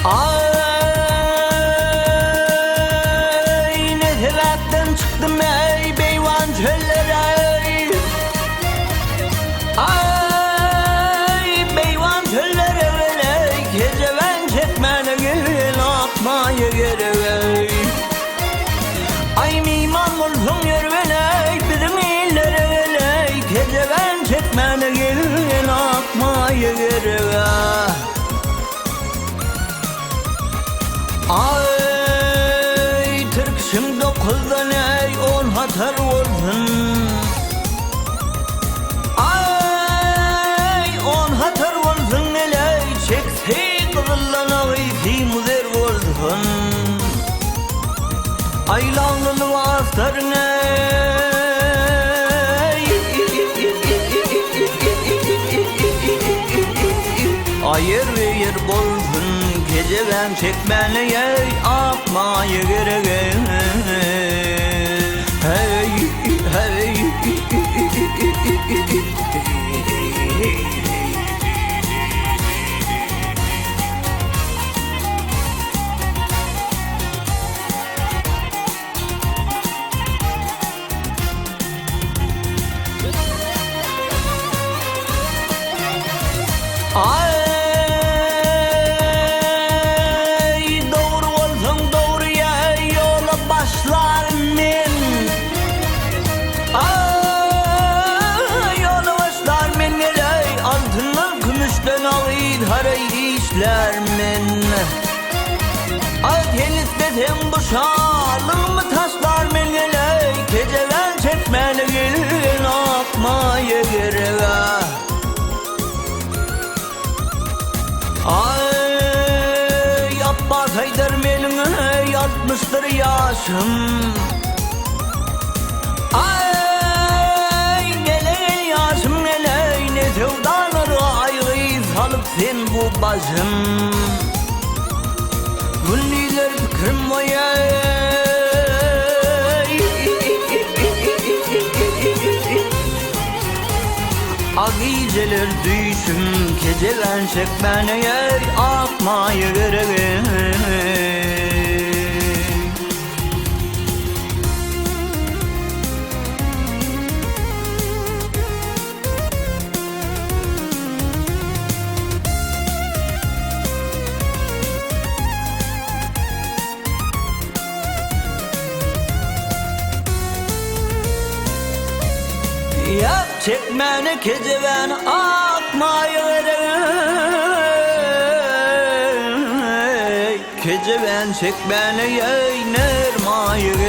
Ay ne sebepten çıktım ey beyvan çöllere. Ay beyvan çöllere vele, gece ben çekmene gel atmaya gerek. Ay mimam olsun yer vele, bizim illere vele, gece ben çekmene gel atmaya gerek. Ay Türk'süm dokuzdan ey on hatar olsun. Ay on hatar olsun ey çekti kızıllan ağıysi müzer olsun. Ay lanlı vastarın ayır ve yer bolsun. Gece ben çekmeli ey atmaya gerek. Hey hey ay doğru olsun doğruya yola başlarım ben. Ay yola başlarım ben ey altından gümüşten ağıydı harayı işlerim ben. Ay tenis desem bu şalımı taşlarım ben ey gece ben çekmeli gelin atmaya gerek. Ay Abbas Haydar melime yatmıştır yaşım. Ay gele yaşım gele ne sevdaları ayrı salıp sen bu başım. Günlüler fikrim var ya. Agiceler düşüm gece ben çekmene yer atmaya gerek. Yap çekmene gece ben atmaya gerek. Gece ben çekmene yayner maya gerek.